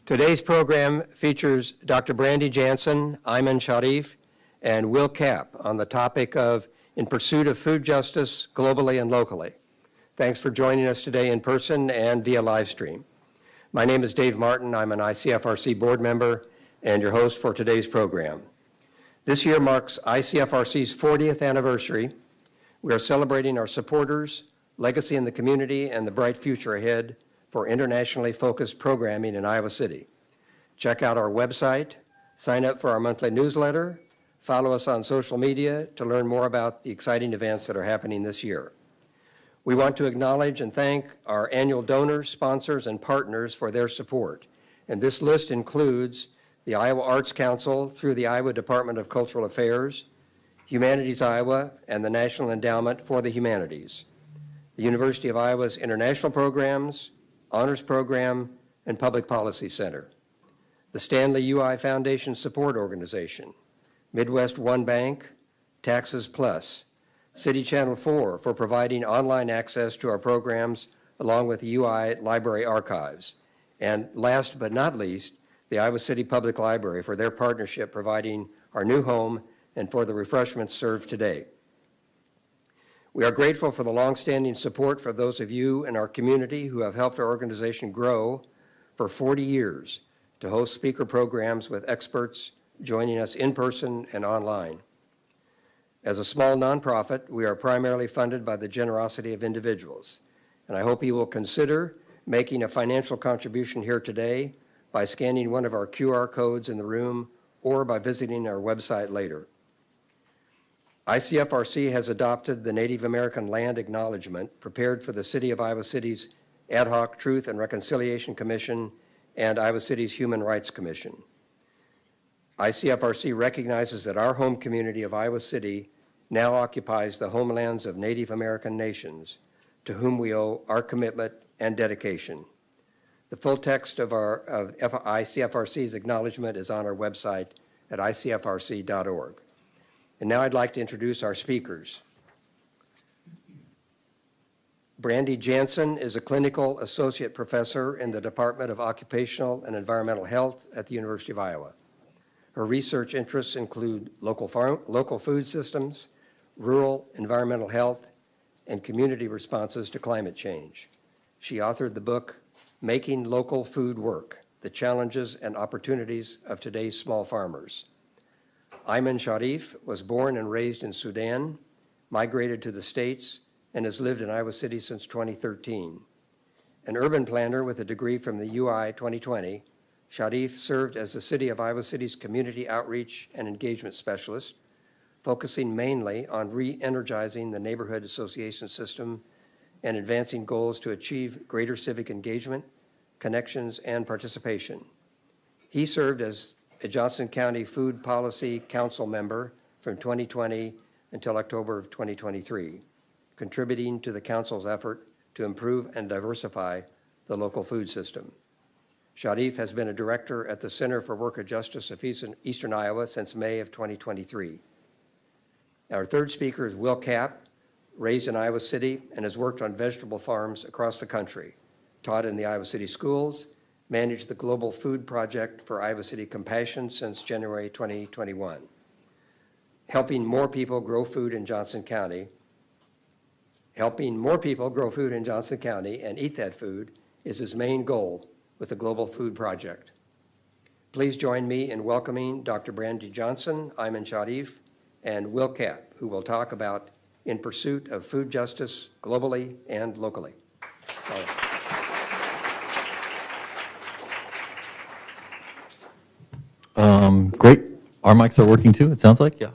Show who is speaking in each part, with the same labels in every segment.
Speaker 1: Today's program features Dr. Brandi Janssen, Ayman Sharif, and Will Kapp on the topic of In Pursuit of Food Justice globally and locally. Thanks for joining us today in person and via live stream. My name is Dave Martin. I'm an ICFRC board member and your host for today's program. This year marks ICFRC's 40th anniversary. We are celebrating our supporters, legacy in the community, and the bright future ahead for internationally focused programming in Iowa City. Check out our website, sign up for our monthly newsletter, follow us on social media to learn more about the exciting events that are happening this year. We want to acknowledge and thank our annual donors, sponsors, and partners for their support. And this list includes the Iowa Arts Council through the Iowa Department of Cultural Affairs, Humanities Iowa, and the National Endowment for the Humanities, the University of Iowa's International Programs, Honors Program, and Public Policy Center, the Stanley UI Foundation Support Organization, Midwest One Bank, Taxes Plus, City Channel 4 for providing online access to our programs along with the UI Library Archives, and last but not least, the Iowa City Public Library for their partnership providing our new home and for the refreshments served today. We are grateful for the longstanding support for those of you in our community who have helped our organization grow for 40 years to host speaker programs with experts joining us in person and online. As a small nonprofit, we are primarily funded by the generosity of individuals, and I hope you will consider making a financial contribution here today by scanning one of our QR codes in the room or by visiting our website later. ICFRC has adopted the Native American Land Acknowledgement prepared for the City of Iowa City's Ad Hoc Truth and Reconciliation Commission and Iowa City's Human Rights Commission. ICFRC recognizes that our home community of Iowa City now occupies the homelands of Native American nations, to whom we owe our commitment and dedication. The full text of ICFRC's acknowledgement is on our website at icfrc.org. And now I'd like to introduce our speakers. Brandi Janssen is a clinical associate professor in the Department of Occupational and Environmental Health at the University of Iowa. Her research interests include local food systems, rural environmental health, and community responses to climate change. She authored the book, Making Local Food Work: The Challenges and Opportunities of Today's Small Farmers. Ayman Sharif was born and raised in Sudan, migrated to the States, and has lived in Iowa City since 2013. An urban planner with a degree from the UI 2020, Sharif served as the City of Iowa City's Community Outreach and Engagement Specialist, focusing mainly on re-energizing the neighborhood association system and advancing goals to achieve greater civic engagement, connections, and participation. He served as a Johnson County Food Policy Council member from 2020 until October of 2023, contributing to the council's effort to improve and diversify the local food system. Sharif has been a director at the Center for Worker Justice of Eastern Iowa since May of 2023. Our third speaker is Will Kapp, raised in Iowa City and has worked on vegetable farms across the country, taught in the Iowa City schools, managed the Global Food Project for Iowa City Compassion since January 2021. Helping more people grow food in Johnson County and eat that food is his main goal with the Global Food Project. Please join me in welcoming Dr. Brandi Janssen, Ayman Sharif, and Will Kapp, who will talk about In Pursuit of Food Justice globally and locally.
Speaker 2: Great. Our mics are working too, it sounds like, yeah.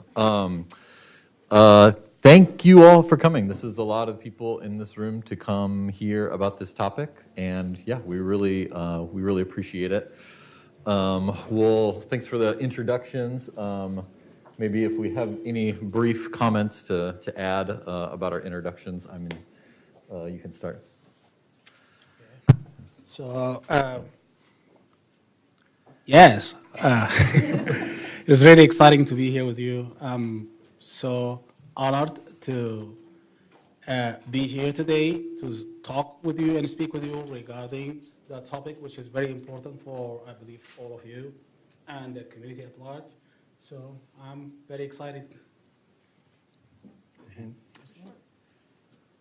Speaker 2: Thank you all for coming. This is a lot of people in this room to come hear about this topic, and yeah, we really appreciate it. Thanks for the introductions. Maybe if we have any brief comments to add about our introductions, I mean, you can start.
Speaker 3: So, yes, it was really exciting to be here with you. So honored to be here today to talk with you and speak with you regarding the topic, which is very important for, I believe, all of you and the community at large. So I'm very excited.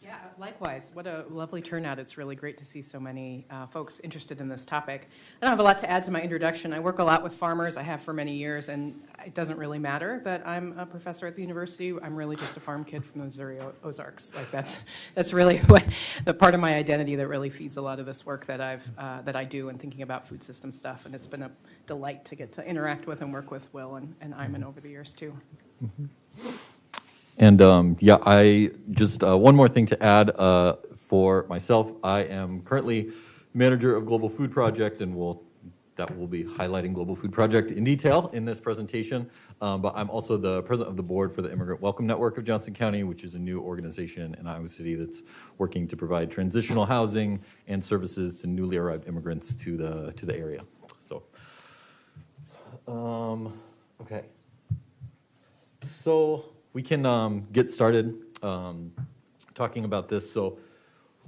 Speaker 4: Yeah, likewise. What a lovely turnout. It's really great to see so many folks interested in this topic. I don't have a lot to add to my introduction. I work a lot with farmers. I have for many years, and it doesn't really matter that I'm a professor at the university. I'm really just a farm kid from the Missouri Ozarks. Like that's really what the part of my identity that really feeds a lot of this work that I do in thinking about food system stuff. And it's been a delight to get to interact with and work with Will and Ayman over the years too.
Speaker 2: Mm-hmm. And yeah, I just one more thing to add for myself. I am currently manager of Global Food Project, and that will be highlighting Global Food Project in detail in this presentation. But I'm also the president of the board for the Immigrant Welcome Network of Johnson County, which is a new organization in Iowa City that's working to provide transitional housing and services to newly arrived immigrants to the area. So, okay. So we can get started talking about this. So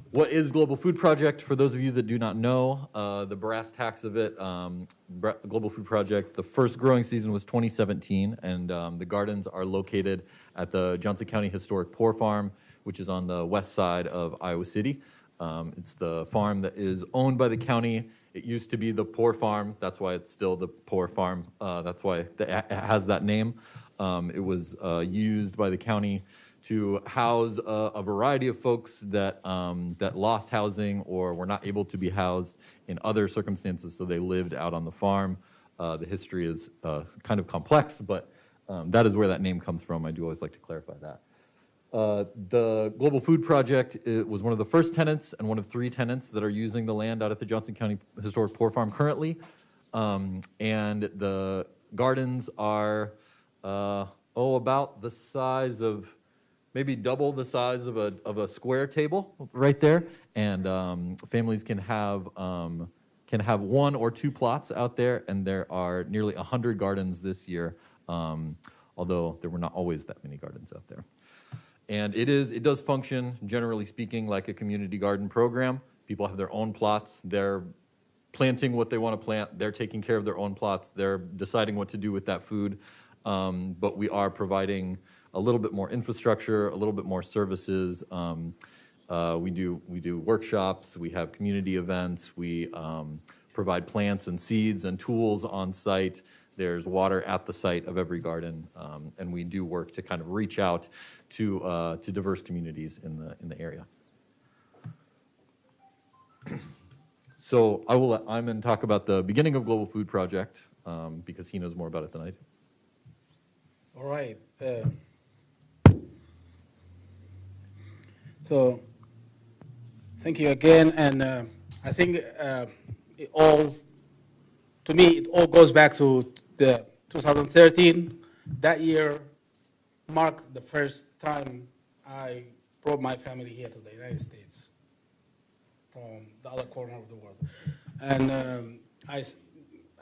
Speaker 2: what is Global Food Project? For those of you that do not know, the brass tacks of it, Global Food Project, the first growing season was 2017, and the gardens are located at the Johnson County Historic Poor Farm, which is on the west side of Iowa City. It's the farm that is owned by the county. It used to be the Poor Farm. That's why it's still the Poor Farm. That's why it has that name. It was used by the county to house a variety of folks that lost housing or were not able to be housed in other circumstances, so they lived out on the farm. The history is kind of complex, but that is where that name comes from. I do always like to clarify that. The Global Food Project was one of the first tenants and one of 3 tenants that are using the land out at the Johnson County Historic Poor Farm currently. And the gardens are about the size of, maybe double the size of a square table right there. And families can have 1 or 2 plots out there, and there are nearly 100 gardens this year, although there were not always that many gardens out there. And it does function, generally speaking, like a community garden program. People have their own plots. They're planting what they want to plant. They're taking care of their own plots. They're deciding what to do with that food. But we are providing a little bit more infrastructure, a little bit more services. We do workshops. We have community events. We provide plants and seeds and tools on site. There's water at the site of every garden, and we do work to kind of reach out to diverse communities in the area. So I will let Ayman talk about the beginning of Global Food Project because he knows more about it than I do.
Speaker 3: All right. So thank you again, and I think it all goes back to the 2013. That year marked the first time I brought my family here to the United States from the other corner of the world. And I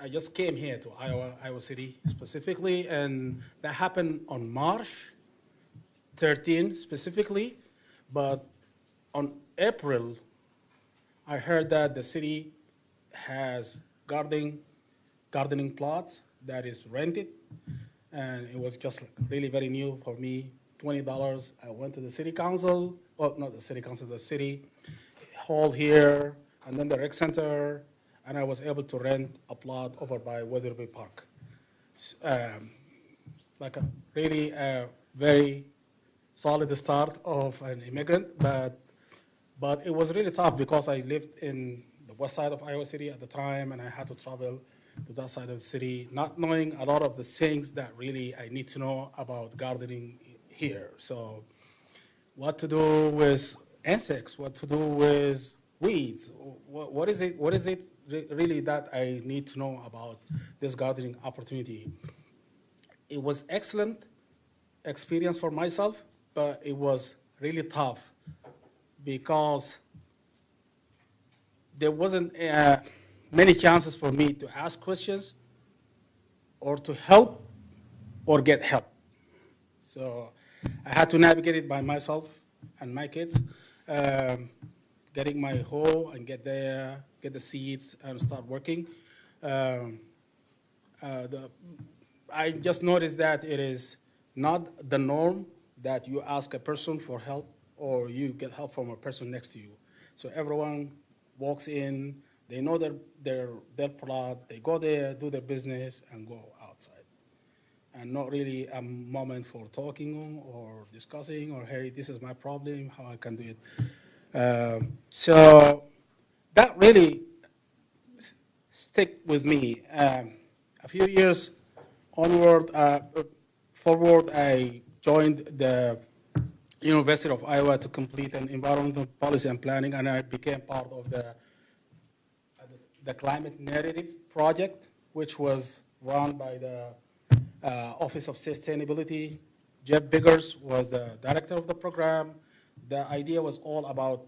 Speaker 3: just came here to Iowa City specifically, and that happened on March 13 specifically. But on April, I heard that the city has gardening plots that is rented, and it was just really very new for me. $20. I went to the city council, well, not the city council, the city hall here, and then the rec center, and I was able to rent a plot over by Weatherby Park. Like a really very solid start of an immigrant, but it was really tough because I lived in the west side of Iowa City at the time, and I had to travel to that side of the city, not knowing a lot of the things that really I need to know about gardening here. So what to do with insects, what to do with weeds, what is it really that I need to know about this gardening opportunity. It was excellent experience for myself, but it was really tough because there wasn't many chances for me to ask questions or to help or get help. So I had to navigate it by myself and my kids. getting my hoe and get there, get the seeds and start working. Um, I just noticed that it is not the norm that you ask a person for help or you get help from a person next to you. So everyone walks in, they know their plot, they go there, do their business, and go outside. And not really a moment for talking or discussing or, hey, this is my problem, how I can do it. So that really stick with me. A few years forward, I joined the University of Iowa to complete an environmental policy and planning, and I became part of the climate narrative project, which was run by the Office of Sustainability. Jeff Biggers was the director of the program. The idea was all about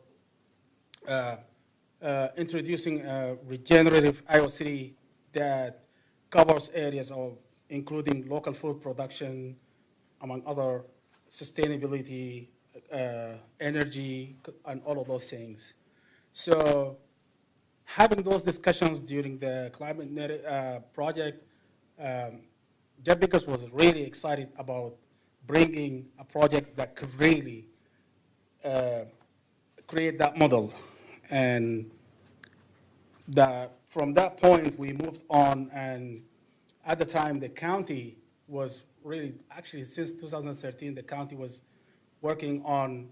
Speaker 3: introducing a regenerative IoT that covers areas of including local food production, among other sustainability, energy, and all of those things. So having those discussions during the climate project, Jeff Biggers was really excited about bringing a project that could really create that model. And from that point, we moved on, and at the time, the county was really, actually since 2013, the county was working on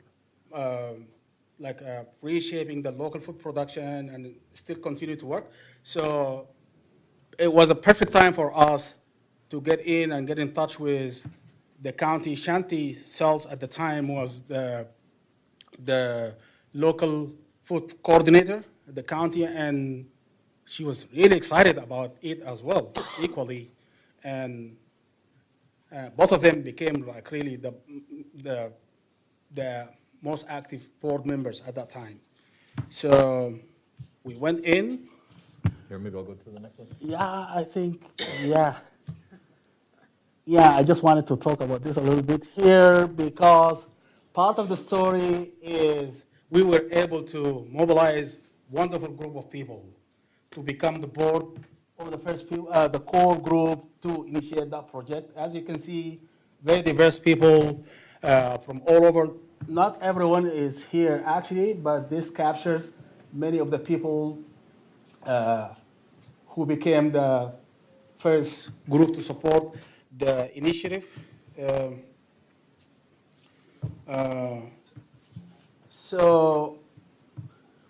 Speaker 3: reshaping the local food production and still continue to work. So it was a perfect time for us to get in and get in touch with the county. Shanti Cells at the time was the local food coordinator at the county, and she was really excited about it as well, equally. And both of them became like really the most active board members at that time. So we went in.
Speaker 2: Here, maybe I'll go to the next one.
Speaker 3: Yeah, I think, yeah. Yeah, I just wanted to talk about this a little bit here because part of the story is we were able to mobilize wonderful group of people to become the board of the first people, the core group to initiate that project. As you can see, very diverse people from all over. Not everyone is here actually, but this captures many of the people who became the first group to support the initiative. So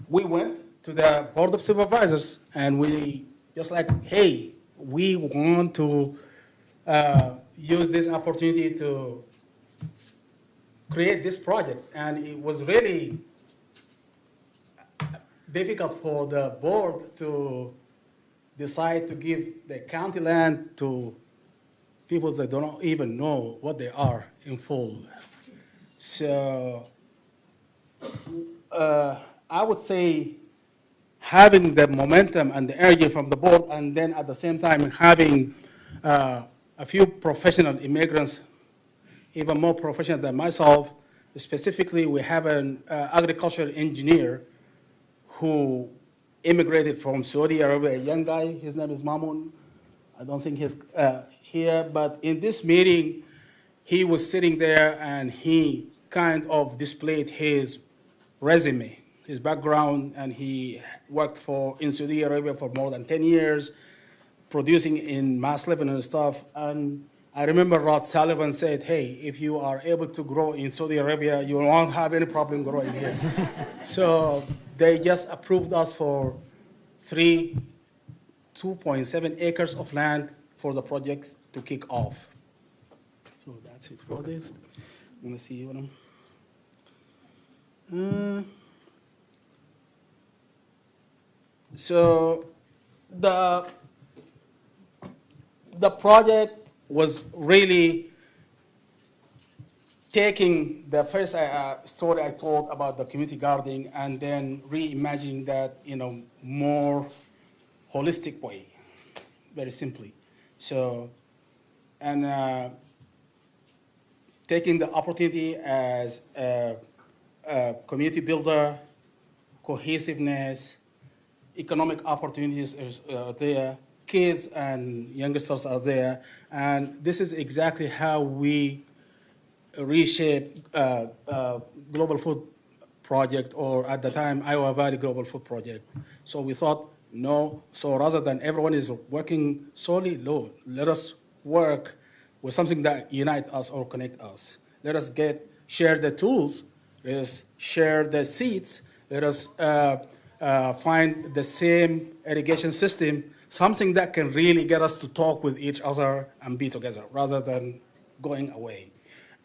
Speaker 3: we went to the Board of Supervisors and we just like, hey, we want to use this opportunity to create this project. And it was really difficult for the board to decide to give the county land to people that don't even know what they are in full. So I would say having the momentum and the energy from the board, and then at the same time having a few professional immigrants, even more professional than myself. Specifically, we have an agricultural engineer who immigrated from Saudi Arabia, a young guy. His name is Mamoun. I don't think he's here, but in this meeting, he was sitting there and he kind of displayed his resume, his background, and he worked in Saudi Arabia for more than 10 years, producing in mass Lebanon and stuff. And I remember Rod Sullivan said, hey, if you are able to grow in Saudi Arabia, you won't have any problem growing here. So they just approved us for 2.7 acres of land for the project to kick off. So that's it for this. I'm gonna see what so the project was really taking the first story I told about the community gardening and then reimagining that in a more holistic way, very simply. So, and taking the opportunity as a community builder, cohesiveness, economic opportunities are there, kids and youngsters are there, and this is exactly how we reshape Global Food Project, or at the time, Iowa Valley Global Food Project. So we thought, no, so rather than everyone is working solely, no, let us work with something that unite us or connect us. Let us share the tools, let us share the seeds, let us find the same irrigation system, something that can really get us to talk with each other and be together rather than going away.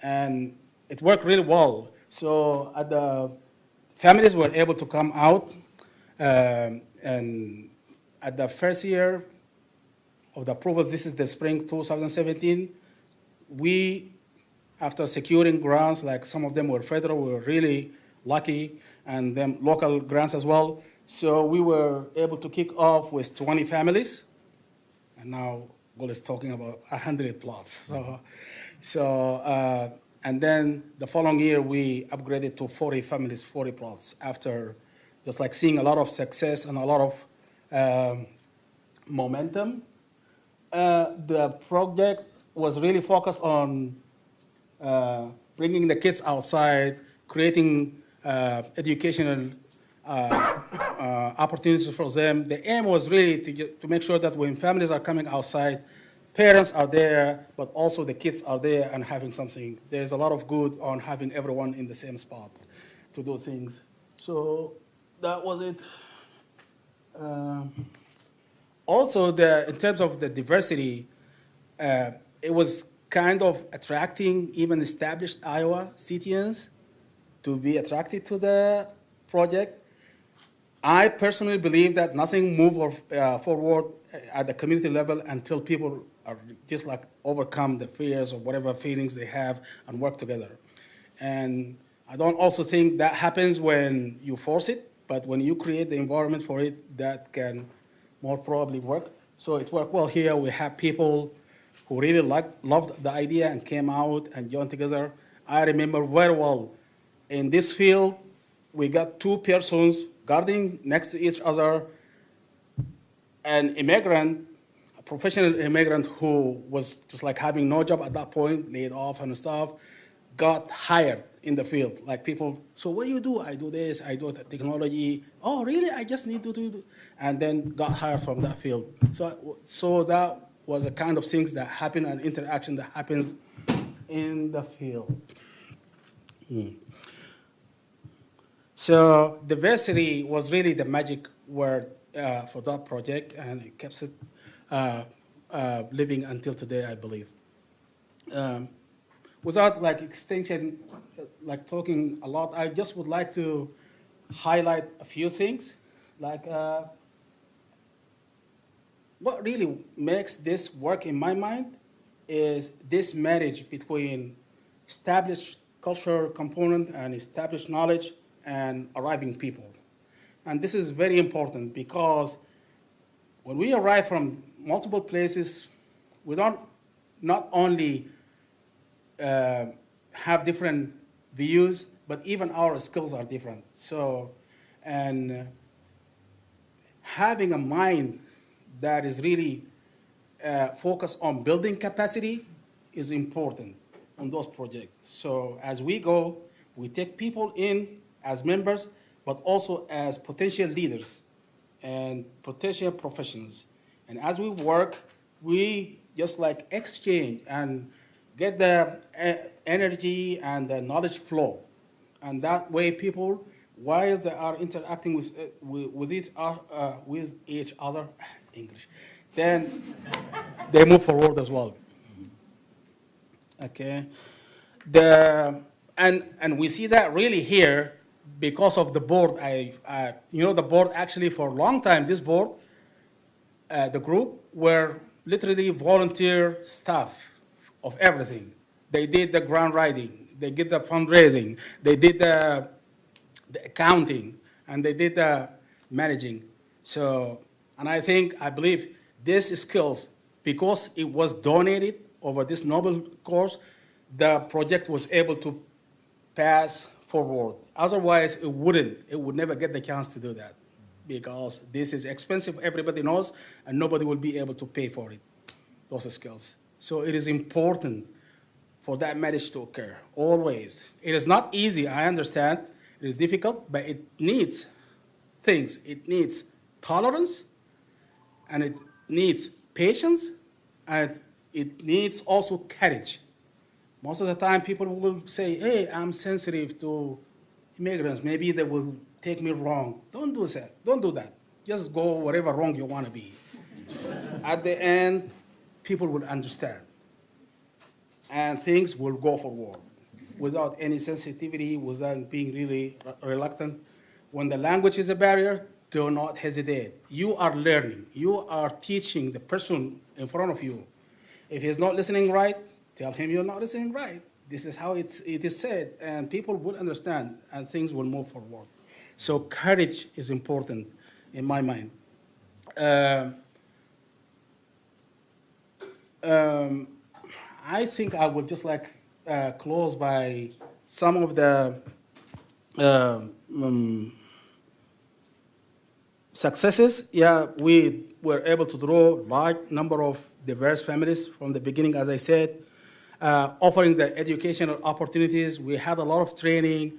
Speaker 3: And it worked really well. So the families were able to come out, and at the first year of the approval, this is the spring 2017, we, after securing grants, like some of them were federal, we were really lucky, and then local grants as well. So we were able to kick off with 20 families, and now Gul is talking about 100 plots. And then the following year, we upgraded to 40 families, 40 plots, after just like seeing a lot of success and a lot of momentum. The project was really focused on bringing the kids outside, creating educational opportunities for them. The aim was really to make sure that when families are coming outside, parents are there, but also the kids are there and having something. There's a lot of good on having everyone in the same spot to do things. So that was it. Also, in terms of the diversity, it was kind of attracting even established Iowa citizens to be attracted to the project. I personally believe that nothing moves forward at the community level until people are just like overcome the fears or whatever feelings they have and work together. And I don't also think that happens when you force it, but when you create the environment for it, that can more probably work. So it worked well here. We have people who really loved the idea and came out and joined together. I remember very well, in this field, we got two persons guarding next to each other, an immigrant, a professional immigrant who was just like having no job at that point, laid off and stuff, got hired in the field. Like people, so what do you do? I do this, I do technology. Oh, really? I just need to do, and then got hired from that field. So that was the kind of things that happen and interaction that happens in the field. So diversity was really the magic word for that project, and it keeps it living until today, I believe. Without like extension, like talking a lot, I just would like to highlight a few things. Like what really makes this work in my mind is this marriage between established cultural component and established knowledge and arriving people. And this is very important because when we arrive from multiple places, we don't not only have different views, but even our skills are different. So, and having a mind that is really focused on building capacity is important on those projects. So as we go, we take people in as members, but also as potential leaders and potential professionals. And as we work, we just like exchange and get the energy and the knowledge flow. And that way people, while they are interacting with each other, English, then they move forward as well. Okay. And we see that really here because of the board. The board actually for a long time, this board, the group were literally volunteer staff of everything. They did the grant writing, they did the fundraising, they did the accounting, and they did the managing. So, and I believe these skills, because it was donated over this Nobel course, the project was able to pass forward. Otherwise, it would never get the chance to do that, because this is expensive, everybody knows, and nobody will be able to pay for it, those skills. So it is important for that marriage to occur, always. It is not easy, I understand. It is difficult, but it needs things. It needs tolerance, and it needs patience, and it needs also courage. Most of the time, people will say, hey, I'm sensitive to immigrants. Maybe they will take me wrong. Don't do that. Don't do that. Just go wherever wrong you want to be. At the end, people will understand, and things will go forward without any sensitivity, without being really reluctant. When the language is a barrier, do not hesitate. You are learning. You are teaching the person in front of you. If he's not listening right, tell him you're not listening right. This is how it is said, and people will understand, and things will move forward. So courage is important in my mind. I think I would just like close by some of the successes. Yeah, we were able to draw large number of diverse families from the beginning, as I said, offering the educational opportunities. We had a lot of training.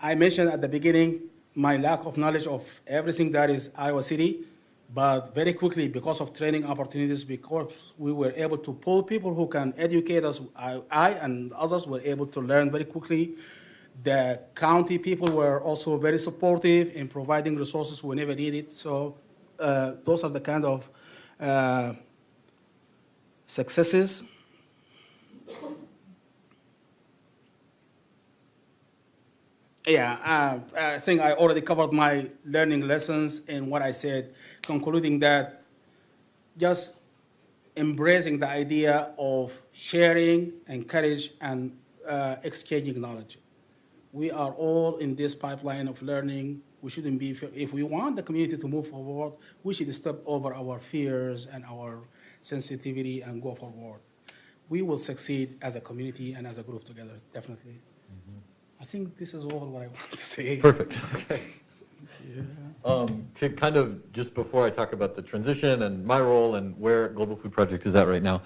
Speaker 3: I mentioned at the beginning my lack of knowledge of everything that is Iowa City, but very quickly, because of training opportunities, because we were able to pull people who can educate us, I and others were able to learn very quickly. The county people were also very supportive in providing resources whenever needed. So those are the kind of successes. Yeah, I think I already covered my learning lessons in what I said, concluding that just embracing the idea of sharing, encourage, and exchanging knowledge. We are all in this pipeline of learning. We shouldn't be, if we want the community to move forward, we should step over our fears and our sensitivity and go forward. We will succeed as a community and as a group together, definitely. Mm-hmm. I think this is all what I want to say.
Speaker 2: Perfect. Okay. To kind of, just before I talk about the transition and my role and where Global Food Project is at right now,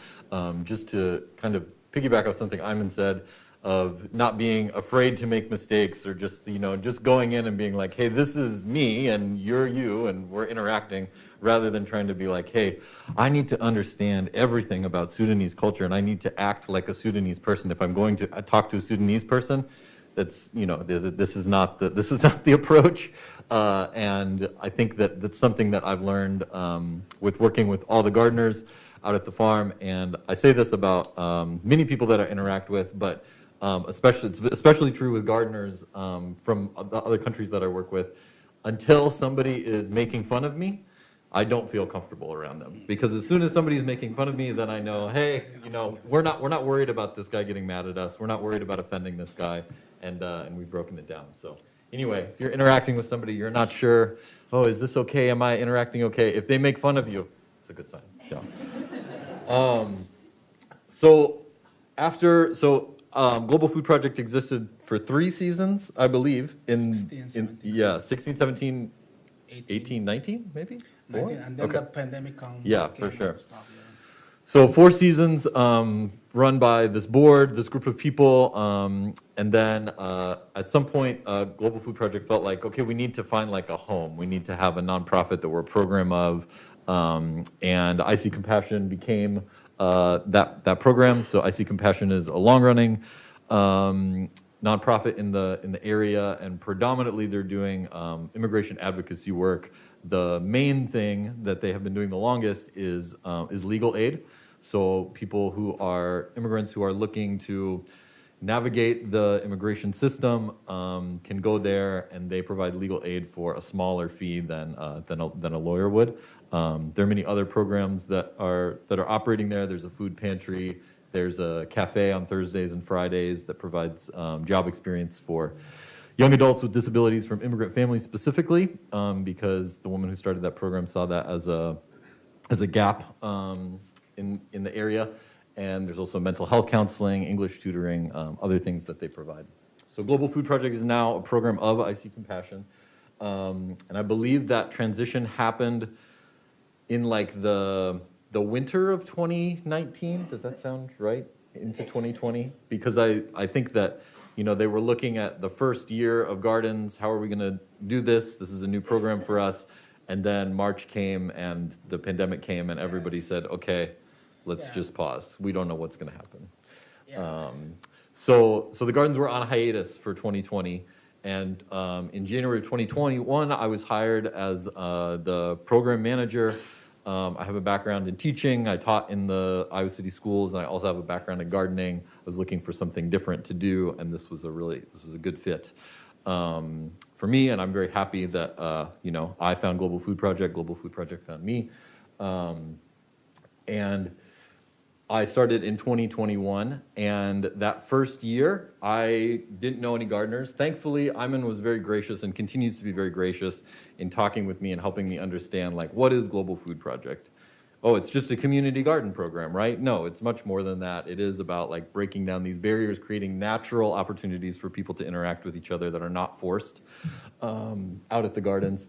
Speaker 2: just to kind of piggyback off something Ayman said, of not being afraid to make mistakes, or just, just going in and being like, hey, this is me and you're you and we're interacting, rather than trying to be like, hey, I need to understand everything about Sudanese culture and I need to act like a Sudanese person. If I'm going to talk to a Sudanese person, that's, this is not the approach. And I think that that's something that I've learned with working with all the gardeners out at the farm. And I say this about many people that I interact with, but it's especially true with gardeners from the other countries that I work with. Until somebody is making fun of me, I don't feel comfortable around them, because as soon as somebody's making fun of me, then I know, hey, we're not worried about this guy getting mad at us. We're not worried about offending this guy, and we've broken it down. So anyway, if you're interacting with somebody, you're not sure, oh, is this okay? Am I interacting okay? If they make fun of you, it's a good sign. Yeah. Global Food Project existed for 3 seasons, I believe, in 16, 17, 18, 19, maybe?
Speaker 3: 19, and then
Speaker 2: okay.
Speaker 3: the pandemic came.
Speaker 2: Yeah, for sure. So 4 seasons run by this board, this group of people, and then at some point, Global Food Project felt like, okay, we need to find like a home. We need to have a nonprofit that we're a program of, and I See Compassion became that program. So I See Compassion is a long-running nonprofit in the area, and predominantly they're doing immigration advocacy work. The main thing that they have been doing the longest is legal aid. So people who are immigrants who are looking to navigate the immigration system can go there, and they provide legal aid for a smaller fee than a lawyer would. There are many other programs that are operating there. There's a food pantry. There's a cafe on Thursdays and Fridays that provides job experience for young adults with disabilities from immigrant families specifically, because the woman who started that program saw that as a gap in the area. And there's also mental health counseling, English tutoring, other things that they provide. So Global Food Project is now a program of IC Compassion. And I believe that transition happened in like the winter of 2019. Does that sound right? Into 2020? Because I think that, you know, they were looking at the first year of gardens. How are we going to do this? This is a new program for us. And then March came and the pandemic came and everybody said, okay, let's just pause. We don't know what's going to happen.
Speaker 3: Yeah.
Speaker 2: So the gardens were on hiatus for 2020. And in January of 2021, I was hired as the program manager. I have a background in teaching. I taught in the Iowa City schools, and I also have a background in gardening. I was looking for something different to do, and this was a good fit for me. And I'm very happy that you know, I found Global Food Project. Global Food Project found me, and I started in 2021, and that first year, I didn't know any gardeners. Thankfully, Ayman was very gracious and continues to be very gracious in talking with me and helping me understand, like, what is Global Food Project? Oh, it's just a community garden program, right? No, it's much more than that. It is about, like, breaking down these barriers, creating natural opportunities for people to interact with each other that are not forced out at the gardens.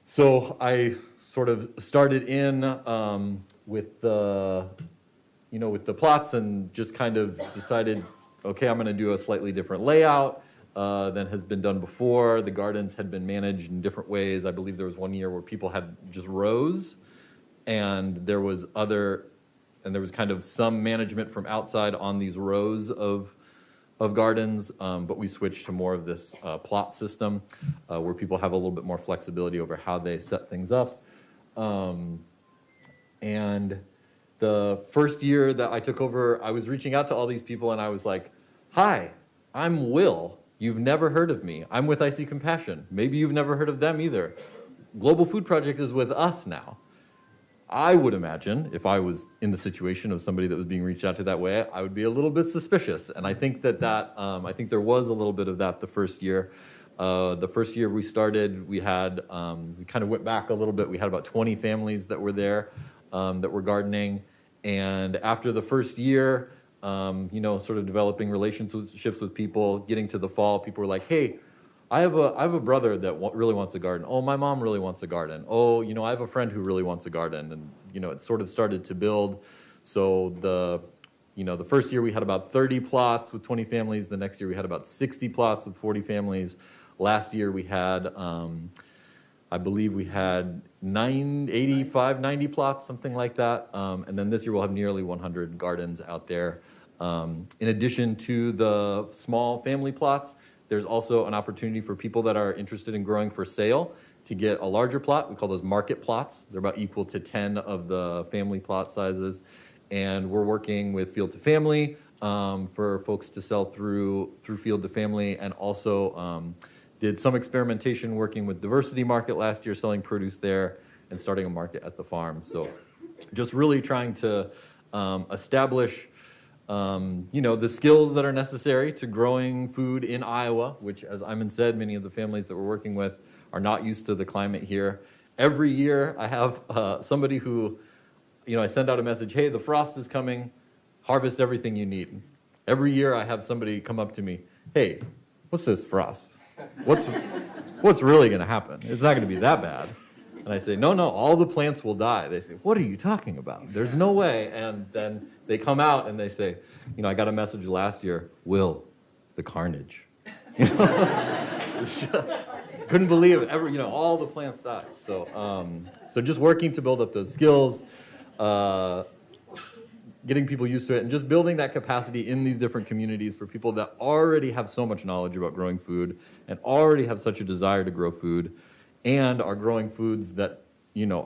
Speaker 2: So I sort of started in with the plots and just kind of decided, okay, I'm going to do a slightly different layout than has been done before. The gardens had been managed in different ways. I believe there was one year where people had just rows, and there was kind of some management from outside on these rows of gardens, but we switched to more of this plot system where people have a little bit more flexibility over how they set things up. And the first year that I took over, I was reaching out to all these people and I was like, hi, I'm Will. You've never heard of me. I'm with IC Compassion. Maybe you've never heard of them either. Global Food Project is with us now. I would imagine if I was in the situation of somebody that was being reached out to that way, I would be a little bit suspicious. And I think I think there was a little bit of that the first year. The first year we started, we kind of went back a little bit. We had about 20 families that were there that were gardening. And after the first year, you know, sort of developing relationships with people, getting to the fall, people were like, hey, I have a brother that really wants a garden. Oh, my mom really wants a garden. Oh, you know, I have a friend who really wants a garden. And, you know, it sort of started to build. So the first year we had about 30 plots with 20 families. The next year we had about 60 plots with 40 families. Last year we had, I believe we had 85, 90 plots, something like that. And then this year we'll have nearly 100 gardens out there. In addition to the small family plots, there's also an opportunity for people that are interested in growing for sale to get a larger plot. We call those market plots. They're about equal to 10 of the family plot sizes. And we're working with Field to Family for folks to sell through Field to Family, and also did some experimentation working with Diversity Market last year, selling produce there and starting a market at the farm. So just really trying to establish you know, the skills that are necessary to growing food in Iowa, which, as Ayman said, many of the families that we're working with are not used to the climate here. Every year I have somebody who, you know, I send out a message, hey, the frost is coming, harvest everything you need. Every year I have somebody come up to me, hey, what's this frost? What's really going to happen? It's not going to be that bad. And I say, no, all the plants will die. They say, what are you talking about? There's no way. And then they come out and they say, you know, I got a message last year, Will, the carnage. You know? Couldn't believe it. You know, all the plants died. So just working to build up those skills, getting people used to it, and just building that capacity in these different communities for people that already have so much knowledge about growing food and already have such a desire to grow food and are growing foods that, you know,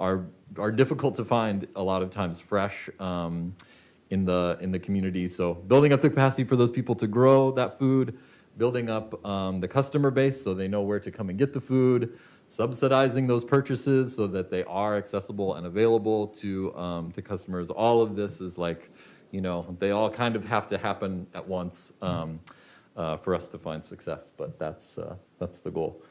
Speaker 2: are difficult to find a lot of times fresh in the community. So building up the capacity for those people to grow that food, building up the customer base so they know where to come and get the food, subsidizing those purchases so that they are accessible and available to customers. All of this is like, you know, they all kind of have to happen at once for us to find success, but that's the goal.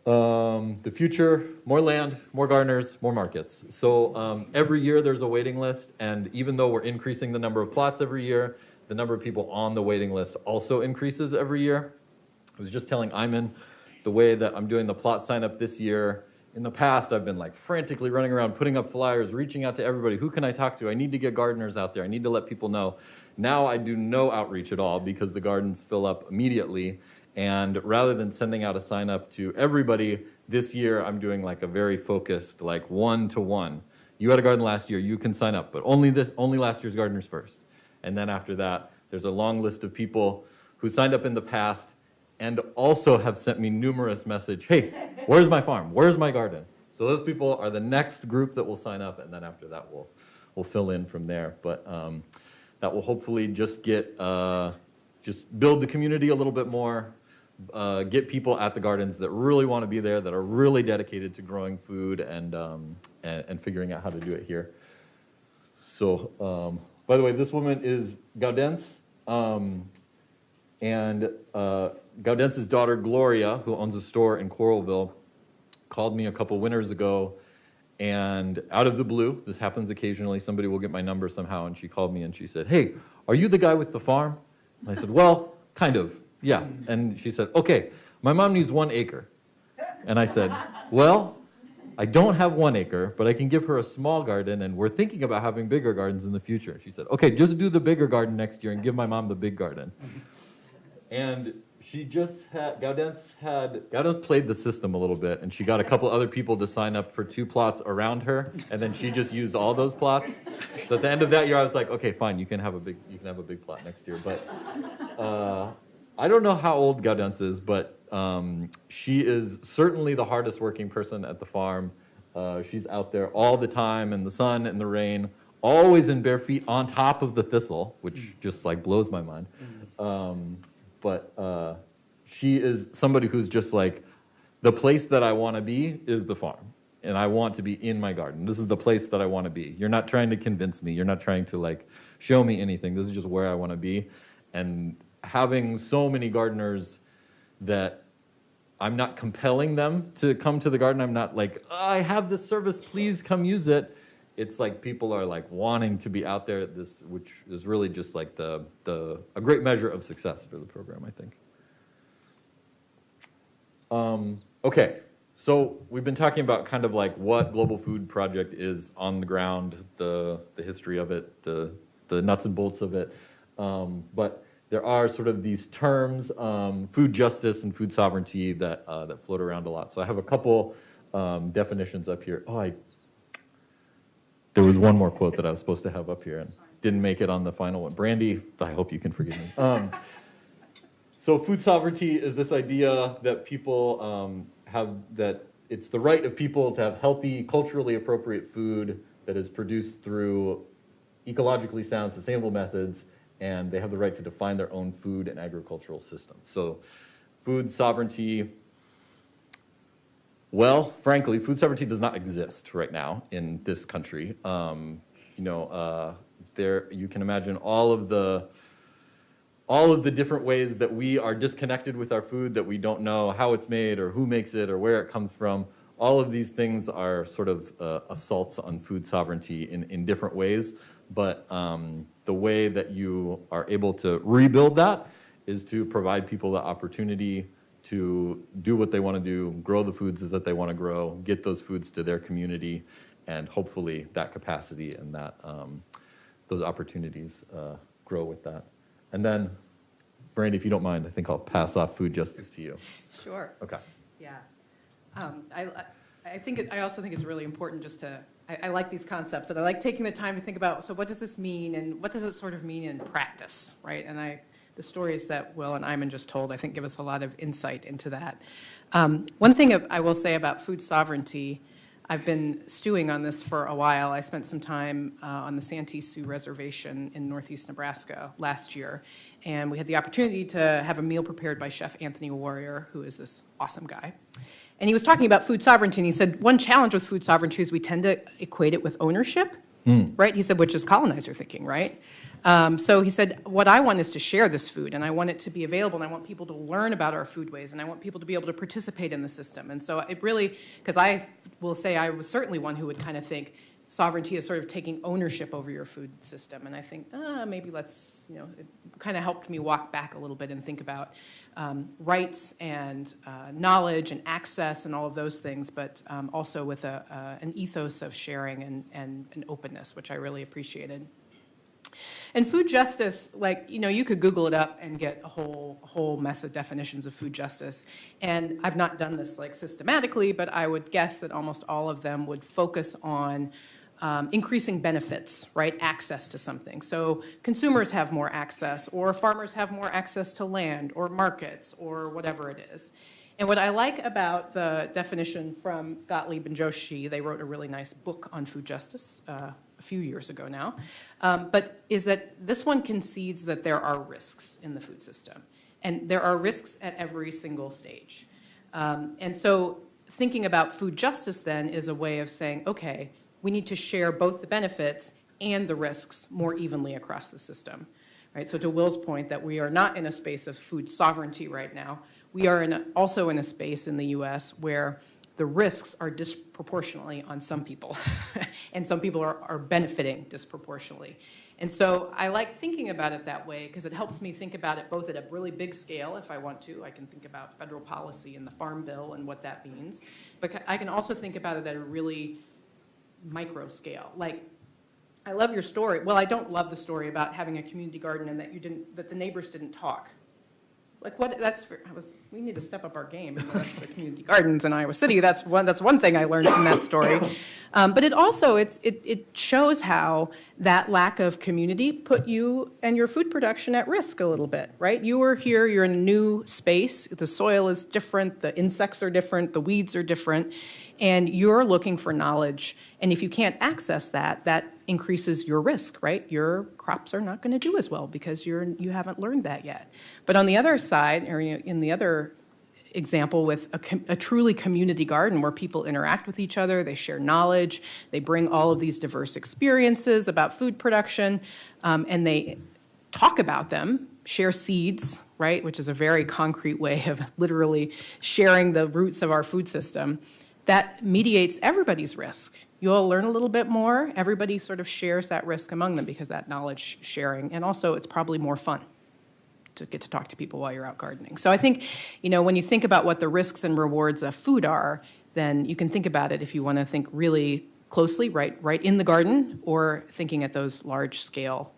Speaker 2: The future, more land, more gardeners, more markets. So every year there's a waiting list, and even though we're increasing the number of plots every year, the number of people on the waiting list also increases every year. I was just telling Ayman the way that I'm doing the plot sign up this year. In the past, I've been like frantically running around, putting up flyers, reaching out to everybody. Who can I talk to? I need to get gardeners out there. I need to let people know. Now I do no outreach at all because the gardens fill up immediately. And rather than sending out a sign up to everybody, this year I'm doing like a very focused, like one-to-one. You had a garden last year, you can sign up, but only last year's gardeners first. And then after that, there's a long list of people who signed up in the past and also have sent me numerous messages, hey, where's my farm? Where's my garden? So those people are the next group that will sign up, and then after that, we'll fill in from there. But that will hopefully just just build the community a little bit more, get people at the gardens that really want to be there, that are really dedicated to growing food and figuring out how to do it here. So, by the way, this woman is Gaudence. And Gaudence's daughter, Gloria, who owns a store in Coralville, called me a couple winters ago, and out of the blue, this happens occasionally, somebody will get my number somehow, and she called me and she said, hey, are you the guy with the farm? And I said, well, kind of, yeah. And she said, okay, my mom needs 1 acre. And I said, well, I don't have 1 acre, but I can give her a small garden, and we're thinking about having bigger gardens in the future. She said, okay, just do the bigger garden next year and give my mom the big garden. And she just Gaudence played the system a little bit, and she got a couple other people to sign up for 2 plots around her, and then she just used all those plots. So at the end of that year, I was like, okay, fine, you can have a big plot next year. But I don't know how old Gaudence is, but she is certainly the hardest working person at the farm. She's out there all the time in the sun and the rain, always in bare feet on top of the thistle, which just like blows my mind. But she is somebody who's just like, the place that I want to be is the farm, and I want to be in my garden. This is the place that I want to be. You're not trying to convince me. You're not trying to like show me anything. This is just where I want to be. And having so many gardeners that I'm not compelling them to come to the garden. I'm not like, oh, I have this service, please come use it. It's like people are like wanting to be out there at this, which is really just like a great measure of success for the program, I think. Okay, so we've been talking about kind of like what Global Food Project is on the ground, the history of it, the nuts and bolts of it. But there are sort of these terms, food justice and food sovereignty, that float around a lot. So I have a couple definitions up here. There was one more quote that I was supposed to have up here and didn't make it on the final one. Brandi, I hope you can forgive me. So food sovereignty is this idea that people that it's the right of people to have healthy, culturally appropriate food that is produced through ecologically sound, sustainable methods, and they have the right to define their own food and agricultural system. So food sovereignty, well, frankly, food sovereignty does not exist right now in this country. You can imagine all of the different ways that we are disconnected with our food, that we don't know how it's made or who makes it or where it comes from. All of these things are sort of assaults on food sovereignty in different ways. But the way that you are able to rebuild that is to provide people the opportunity to do what they want to do, grow the foods that they want to grow, get those foods to their community, and hopefully that capacity and that those opportunities grow with that. And then, Brandi, if you don't mind, I think I'll pass off food justice to you.
Speaker 4: Sure.
Speaker 2: Okay.
Speaker 4: Yeah. I also think it's really important just to, I like these concepts, and I like taking the time to think about, so what does this mean, and what does it sort of mean in practice, right? And the stories that Will and Ayman just told, I think, give us a lot of insight into that. One thing I will say about food sovereignty, I've been stewing on this for a while. I spent some time on the Santee Sioux Reservation in northeast Nebraska last year, and we had the opportunity to have a meal prepared by Chef Anthony Warrior, who is this awesome guy. And he was talking about food sovereignty, and he said, one challenge with food sovereignty is we tend to equate it with ownership, right? He said, which is colonizer thinking, right? So he said, what I want is to share this food, and I want it to be available, and I want people to learn about our foodways, and I want people to be able to participate in the system. And so it really, because I will say I was certainly one who would kind of think, sovereignty as sort of taking ownership over your food system. And I think, maybe let's, it kind of helped me walk back a little bit and think about rights and knowledge and access and all of those things, but also with an ethos of sharing and openness, which I really appreciated. And food justice, you could Google it up and get a whole mess of definitions of food justice. And I've not done this systematically, but I would guess that almost all of them would focus on increasing benefits, right? Access to something. So consumers have more access, or farmers have more access to land, or markets, or whatever it is. And what I like about the definition from Gottlieb and Joshi, they wrote a really nice book on food justice a few years ago now, but is that this one concedes that there are risks in the food system. And there are risks at every single stage. And so thinking about food justice then is a way of saying, okay, we need to share both the benefits and the risks more evenly across the system. Right? So to Will's point that we are not in a space of food sovereignty right now, we are also in a space in the US where the risks are disproportionately on some people, and some people are benefiting disproportionately. And so I like thinking about it that way because it helps me think about it both at a really big scale, if I want to. I can think about federal policy and the Farm Bill and what that means. But I can also think about it at a really micro scale. I love your story. Well, I don't love the story about having a community garden and that the neighbors didn't talk. We need to step up our game in the rest of the community gardens in Iowa City. That's one thing I learned from that story. But it also, it shows how that lack of community put you and your food production at risk a little bit, right? You are here, you're in a new space, the soil is different, the insects are different, the weeds are different, and you're looking for knowledge. And if you can't access that, that increases your risk, right? Your crops are not going to do as well because you haven't learned that yet. But on the other side, or in the other example with a truly community garden where people interact with each other, they share knowledge, they bring all of these diverse experiences about food production, and they talk about them, share seeds, right, which is a very concrete way of literally sharing the roots of our food system. That mediates everybody's risk. You all learn a little bit more. Everybody sort of shares that risk among them because that knowledge sharing. And also, it's probably more fun to get to talk to people while you're out gardening. So I think, when you think about what the risks and rewards of food are, then you can think about it if you want to think really closely, right in the garden, or thinking at those large scale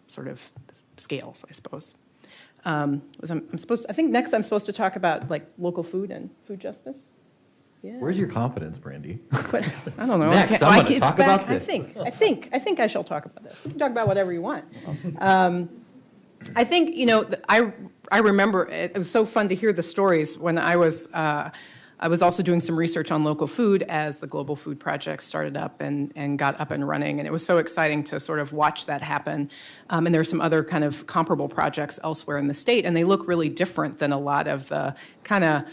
Speaker 4: sort of scales, I suppose. I think next I'm supposed to talk about local food and food justice. Yeah.
Speaker 2: Where's your confidence, Brandi?
Speaker 4: But I don't know.
Speaker 2: Next, I'm going to talk about this.
Speaker 4: I think I shall talk about this. You can talk about whatever you want. I think I remember it was so fun to hear the stories when I was also doing some research on local food as the Global Food Project started up and got up and running, and it was so exciting to sort of watch that happen. And there are some other kind of comparable projects elsewhere in the state, and they look really different than a lot of the kind of,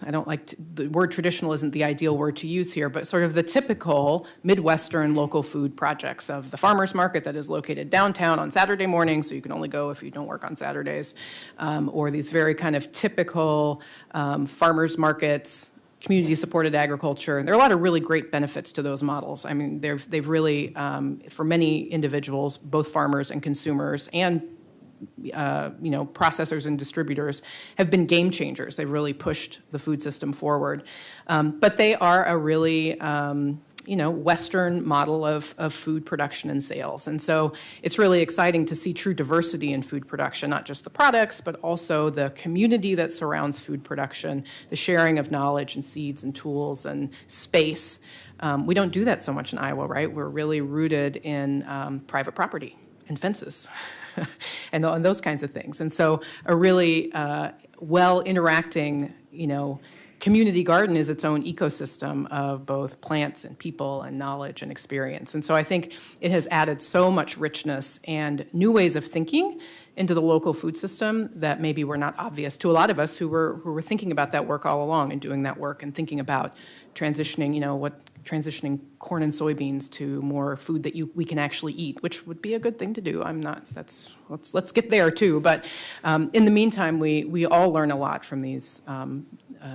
Speaker 4: the word traditional isn't the ideal word to use here, but sort of the typical Midwestern local food projects of the farmers market that is located downtown on Saturday morning, so you can only go if you don't work on Saturdays, or these very kind of typical farmers markets, community-supported agriculture. There are a lot of really great benefits to those models. I mean, they've really, for many individuals, both farmers and consumers and processors and distributors have been game changers. They've really pushed the food system forward. But they are a really, Western model of food production and sales. And so it's really exciting to see true diversity in food production, not just the products, but also the community that surrounds food production, the sharing of knowledge and seeds and tools and space. We don't do that so much in Iowa, right? We're really rooted in private property and fences. and those kinds of things. And so a really well-interacting, community garden is its own ecosystem of both plants and people and knowledge and experience. And so I think it has added so much richness and new ways of thinking into the local food system that maybe were not obvious to a lot of us who were thinking about that work all along and doing that work and thinking about transitioning, transitioning corn and soybeans to more food that we can actually eat, which would be a good thing to do. Let's get there too. But in the meantime, we all learn a lot from these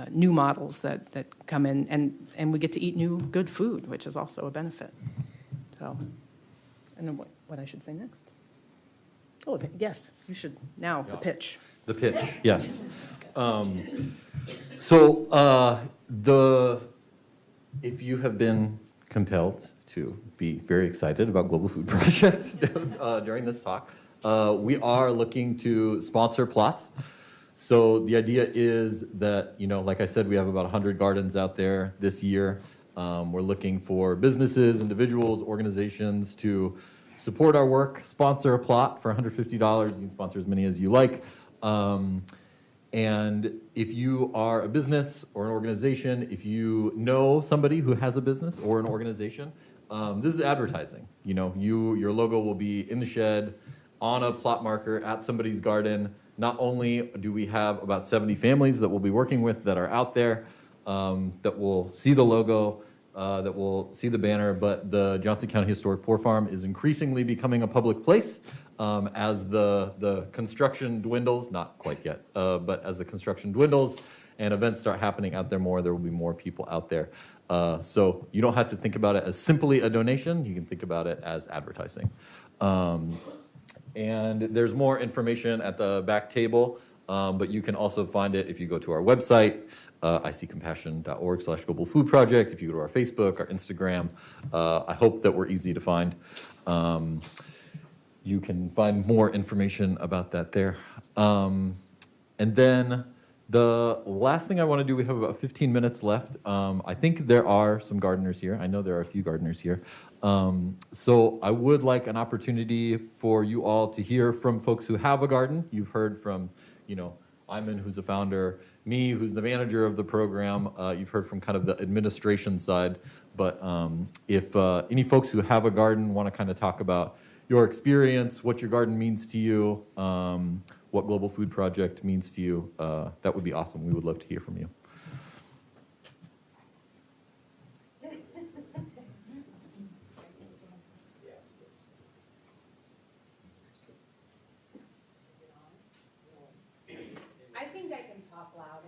Speaker 4: new models that come in, and we get to eat new, good food, which is also a benefit. So, and then what I should say next? Oh, yes, you should, now, the pitch.
Speaker 2: The pitch, yes. If you have been compelled to be very excited about Global Food Project during this talk, we are looking to sponsor plots. So the idea is that, like I said, we have about 100 gardens out there this year. We're looking for businesses, individuals, organizations to support our work, sponsor a plot for $150. You can sponsor as many as you like. And if you are a business or an organization, if you know somebody who has a business or an organization, this is advertising. Your logo will be in the shed, on a plot marker at somebody's garden. Not only do we have about 70 families that we'll be working with that are out there that will see the logo, that will see the banner, but the Johnson County Historic Poor Farm is increasingly becoming a public place as the construction dwindles, not quite yet, but as the construction dwindles and events start happening out there more, there will be more people out there. So you don't have to think about it as simply a donation, you can think about it as advertising. And there's more information at the back table, but you can also find it if you go to our website, iccompassion.org/Global Food Project. If you go to our Facebook, our Instagram, I hope that we're easy to find. You can find more information about that there. And then the last thing I want to do, we have about 15 minutes left. I think there are some gardeners here. I know there are a few gardeners here. So I would like an opportunity for you all to hear from folks who have a garden. You've heard from, Ayman, who's the founder, me, who's the manager of the program. You've heard from kind of the administration side. But if any folks who have a garden want to kind of talk about your experience, what your garden means to you, what Global Food Project means to you, that would be awesome. We would love to hear from you.
Speaker 5: I think I can talk loud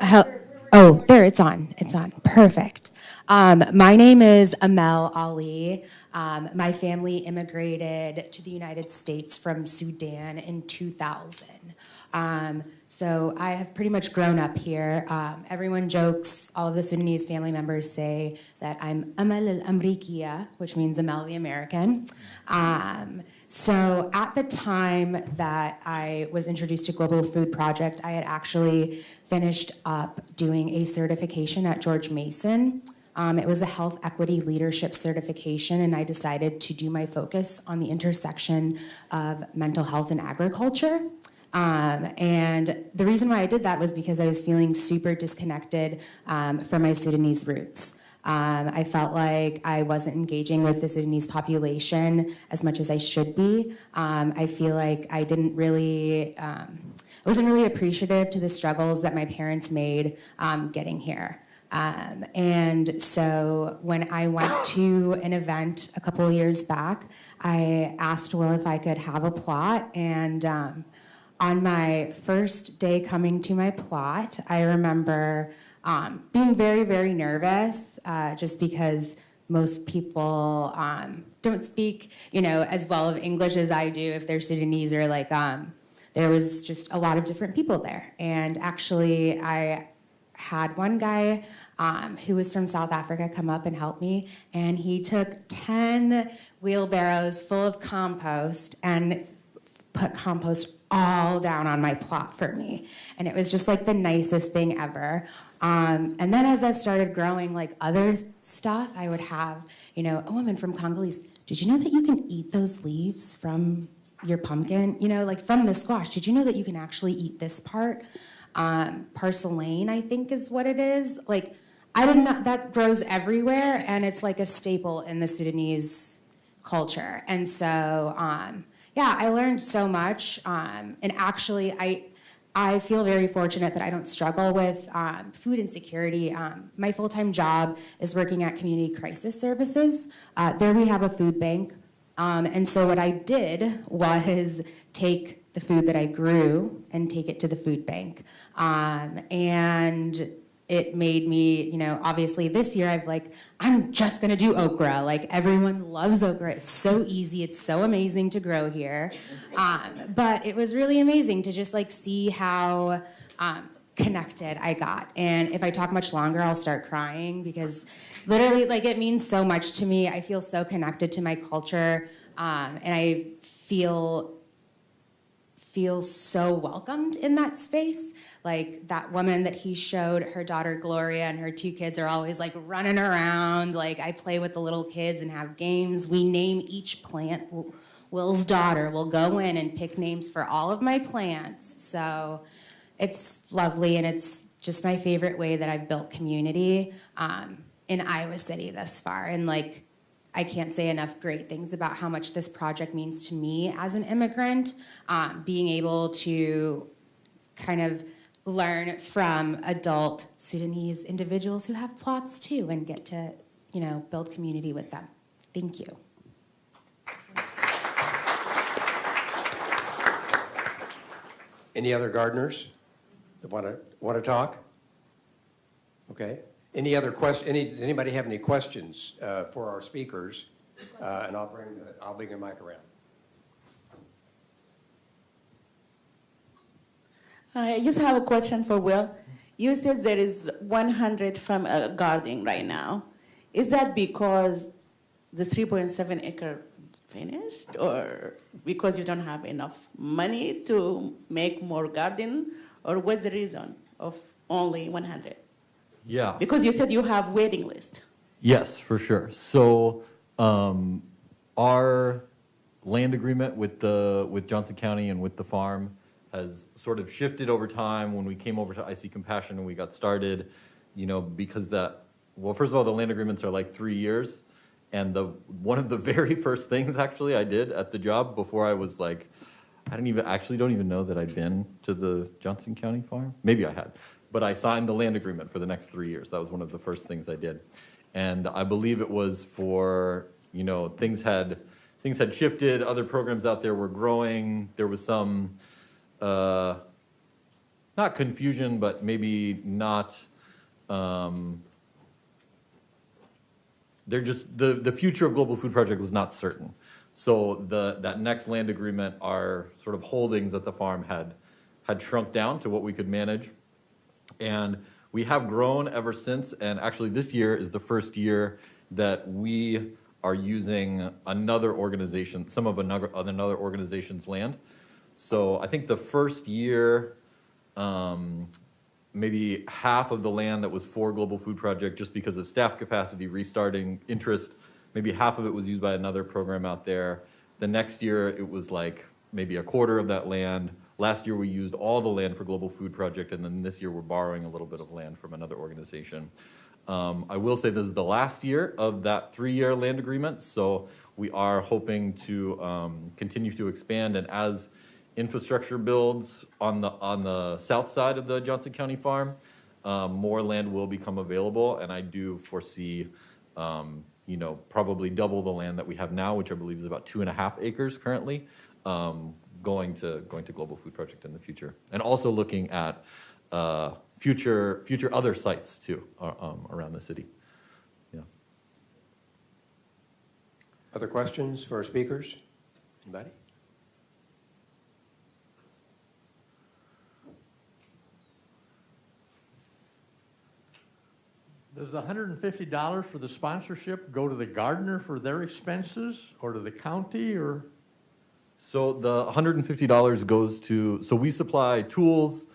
Speaker 5: enough. Oh, there, it's on. It's on. Perfect. My name is Amel Ali. My family immigrated to the United States from Sudan in 2000. So I have pretty much grown up here. Everyone jokes, all of the Sudanese family members say that I'm Amel al-Amrikiya, which means Amel the American. So at the time that I was introduced to Global Food Project, I had actually finished up doing a certification at George Mason. It was a health equity leadership certification, and I decided to do my focus on the intersection of mental health and agriculture. And the reason why I did that was because I was feeling super disconnected from my Sudanese roots. I felt like I wasn't engaging with the Sudanese population as much as I should be. I feel like I didn't really, I wasn't really appreciative to the struggles that my parents made getting here. And so when I went to an event a couple of years back, I asked Will if I could have a plot, and on my first day coming to my plot, I remember being very, very nervous, just because most people don't speak, as well of English as I do if they're Sudanese, or like, there was just a lot of different people there. And actually, I had one guy who was from South Africa come up and help me, and he took 10 wheelbarrows full of compost and put compost all down on my plot for me. And it was just like the nicest thing ever. And then as I started growing like other stuff, I would have, a woman from Congolese, did you know that you can eat those leaves from your pumpkin? Like from the squash, did you know that you can actually eat this part? Parslane, I think is what it is. Like, I didn't know, that grows everywhere, and it's like a staple in the Sudanese culture. And so, yeah, I learned so much, and actually, I feel very fortunate that I don't struggle with food insecurity. My full-time job is working at Community Crisis Services. There we have a food bank, and so what I did was take the food that I grew and take it to the food bank. And it made me, you know, obviously this year I'm just gonna do okra. Like everyone loves okra. It's so easy, it's so amazing to grow here. But it was really amazing to just like see how connected I got. And if I talk much longer, I'll start crying because literally like it means so much to me. I feel so connected to my culture, and I feel so welcomed in that space. Like that woman that he showed, her daughter Gloria and her 2 kids are always like running around. Like I play with the little kids and have games. We name each plant. Will's daughter will go in and pick names for all of my plants. So it's lovely, and it's just my favorite way that I've built community in Iowa City thus far. And like, I can't say enough great things about how much this project means to me as an immigrant, being able to kind of learn from adult Sudanese individuals who have plots too and get to, you know, build community with them. Thank you.
Speaker 1: Any other gardeners that want to talk? Okay. Any other does anybody have any questions for our speakers? And I'll bring the mic around.
Speaker 6: I just have a question for Will. You said there is 100 farm gardening right now. Is that because the 3.7 acre finished, or because you don't have enough money to make more garden, or what's the reason of only 100?
Speaker 2: Yeah.
Speaker 6: Because you said you have waiting list.
Speaker 2: Yes, for sure. So our land agreement with Johnson County and with the farm has sort of shifted over time. When we came over to IC Compassion and we got started, you know, because well, first of all, the land agreements are like 3 years. And one of the very first things actually I did at the job before I was like, I don't even know that I'd been to the Johnson County farm. Maybe I had, but I signed the land agreement for the next 3 years. That was one of the first things I did. And I believe it was for, you know, things had shifted, other programs out there were growing. There was some, not confusion, but maybe not, the future of Global Food Project was not certain. So that next land agreement, our sort of holdings at the farm had shrunk down to what we could manage. And we have grown ever since, and actually this year is the first year that we are using another organization, some of another organization's land. So I think the first year, maybe half of the land that was for Global Food Project, just because of staff capacity, restarting interest, maybe half of it was used by another program out there. The next year, it was like maybe a quarter of that land. Last year, we used all the land for Global Food Project, and then this year, we're borrowing a little bit of land from another organization. I will say this is the last year of that 3-year land agreement, so we are hoping to continue to expand, and as infrastructure builds on the south side of the Johnson County farm, more land will become available, and I do foresee, you know, probably double the land that we have now, which I believe is about 2.5 acres currently, going to Global Food Project in the future, and also looking at future other sites too around the city. Yeah.
Speaker 1: Other questions for our speakers? Anybody?
Speaker 7: Does the $150 for the sponsorship go to the gardener for their expenses, or to the county, or?
Speaker 2: So the $150 goes to, so we supply tools,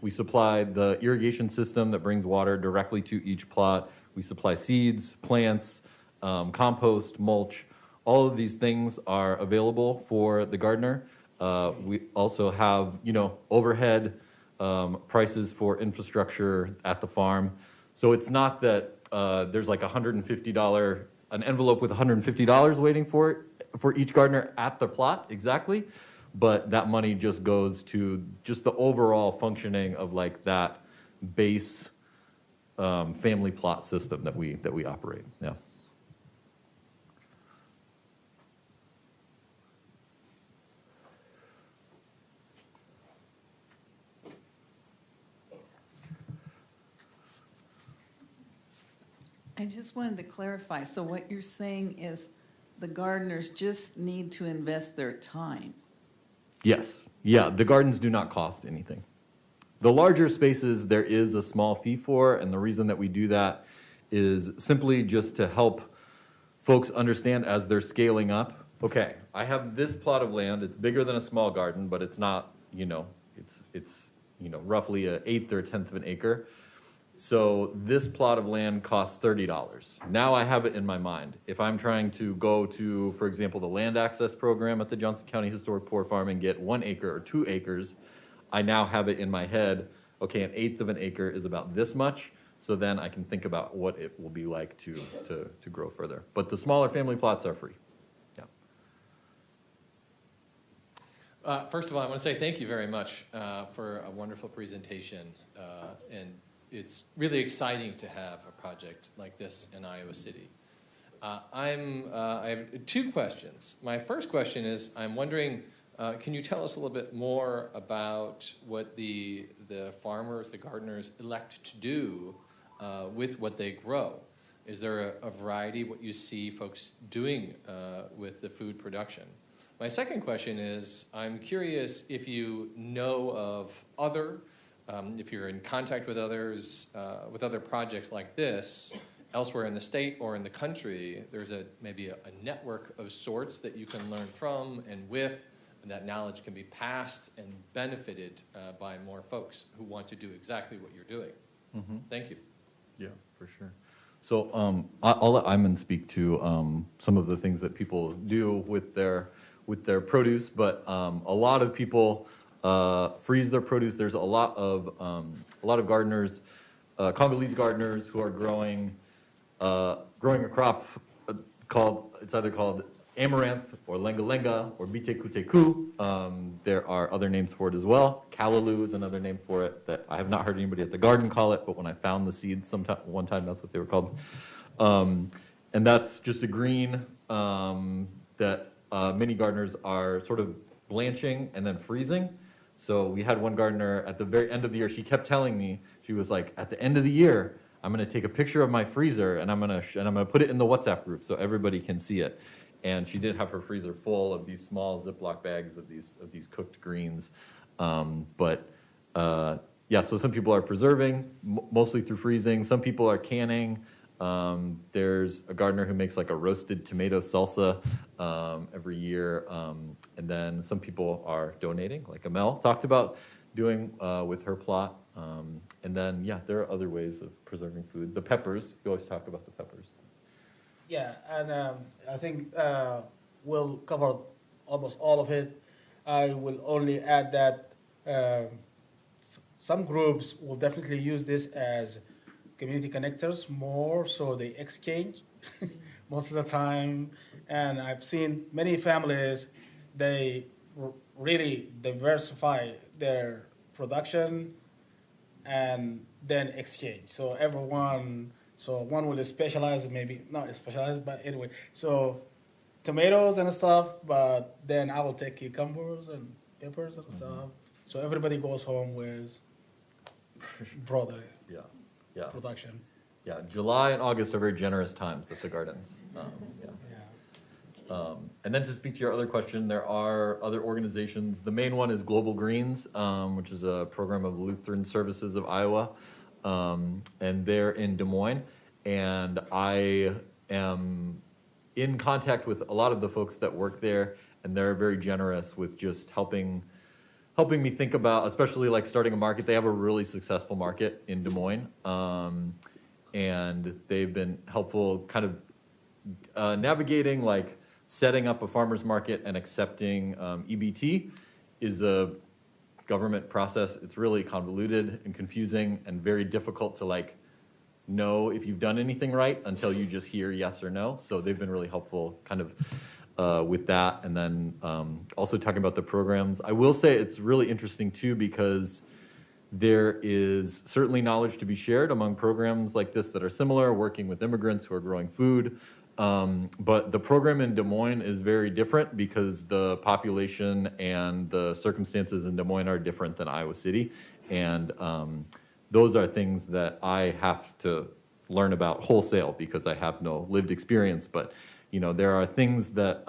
Speaker 2: we supply the irrigation system that brings water directly to each plot. We supply seeds, plants, compost, mulch. All of these things are available for the gardener. We also have, you know, overhead prices for infrastructure at the farm. So it's not that there's like $150, an envelope with $150 waiting for each gardener at the plot exactly, but that money just goes to just the overall functioning of like that base family plot system that we operate. Yeah.
Speaker 8: I just wanted to clarify. So what you're saying is the gardeners just need to invest their time.
Speaker 2: Yes. Yeah, the gardens do not cost anything. The larger spaces, there is a small fee for, and the reason that we do that is simply just to help folks understand as they're scaling up. Okay, I have this plot of land. It's bigger than a small garden, but it's not, it's roughly an eighth or a tenth of an acre. So this plot of land costs $30. Now I have it in my mind. If I'm trying to go to, for example, the land access program at the Johnson County Historic Poor Farm and get 1 acre or 2 acres, I now have it in my head, okay, an eighth of an acre is about this much, so then I can think about what it will be like to grow further. But the smaller family plots are free. Yeah.
Speaker 9: First of all, I want to say thank you very much for a wonderful presentation, and it's really exciting to have a project like this in Iowa City. I have 2 questions. My first question is, I'm wondering, can you tell us a little bit more about what the farmers, the gardeners elect to do with what they grow? Is there a variety of what you see folks doing with the food production? My second question is, I'm curious if you know of other, if you're in contact with others, with other projects like this, elsewhere in the state or in the country, there's maybe a network of sorts that you can learn from and with, and that knowledge can be passed and benefited by more folks who want to do exactly what you're doing.
Speaker 2: Mm-hmm.
Speaker 9: Thank you.
Speaker 2: Yeah, for sure. So I'll let Ayman speak to some of the things that people do with their produce, but a lot of people freeze their produce. There's a lot of gardeners, Congolese gardeners, who are growing a crop it's either called amaranth or lenga-lenga or bite-kuteku. There are other names for it as well. Callaloo is another name for it that I have not heard anybody at the garden call it, but when I found the seeds one time, that's what they were called. And that's just a green that many gardeners are sort of blanching and then freezing. So we had one gardener at the very end of the year, she kept telling me, she was like, at the end of the year, I'm gonna take a picture of my freezer and I'm gonna put it in the WhatsApp group so everybody can see it. And she did have her freezer full of these small Ziploc bags of these cooked greens. Yeah, so some people are preserving, mostly through freezing. Some people are canning. There's a gardener who makes like a roasted tomato salsa every year. And then some people are donating, like Amel talked about doing with her plot. And then, yeah, there are other ways of preserving food. The peppers, you always talk about the peppers.
Speaker 3: Yeah, and I think we'll cover almost all of it. I will only add that some groups will definitely use this as community connectors more, so they exchange most of the time. And I've seen many families, they really diversify their production and then exchange. So one will specialize, maybe not specialize, but anyway. So tomatoes and stuff, but then I will take cucumbers and peppers and stuff. So everybody goes home with broader production.
Speaker 2: Yeah, July and August are very generous times at the gardens. And then to speak to your other question, there are other organizations. The main one is Global Greens, which is a program of Lutheran Services of Iowa, and they're in Des Moines. And I am in contact with a lot of the folks that work there, and they're very generous with just helping me think about, especially like starting a market. They have a really successful market in Des Moines, and they've been helpful kind of navigating like setting up a farmer's market and accepting EBT is a government process. It's really convoluted and confusing and very difficult to like know if you've done anything right until you just hear yes or no. So they've been really helpful kind of with that. And then also talking about the programs. I will say it's really interesting too, because there is certainly knowledge to be shared among programs like this that are similar, working with immigrants who are growing food. But the program in Des Moines is very different because the population and the circumstances in Des Moines are different than Iowa City. And those are things that I have to learn about wholesale because I have no lived experience, but there are things that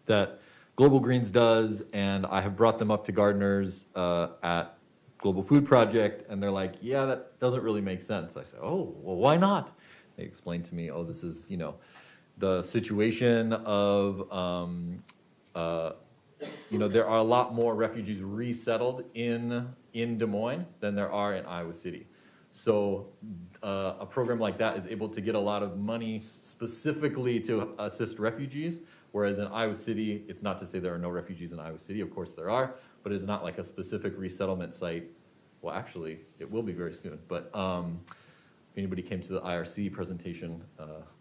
Speaker 2: that Global Greens does, and I have brought them up to gardeners at Global Food Project, and they're like, yeah, that doesn't really make sense. I say, oh, well, why not? They explain to me, oh, this is, the situation of, there are a lot more refugees resettled in Des Moines than there are in Iowa City. So a program like that is able to get a lot of money specifically to assist refugees, whereas in Iowa City, it's not to say there are no refugees in Iowa City, of course there are, but it's not like a specific resettlement site. Well, actually, it will be very soon, but if anybody came to the IRC presentation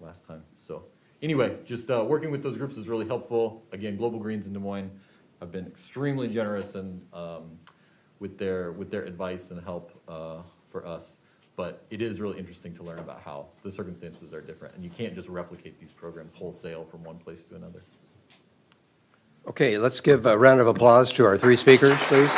Speaker 2: last time. So anyway, just working with those groups is really helpful. Again, Global Greens in Des Moines have been extremely generous and with their advice and help for us. But it is really interesting to learn about how the circumstances are different, and you can't just replicate these programs wholesale from one place to another.
Speaker 1: Okay, let's give a round of applause to our three speakers, please.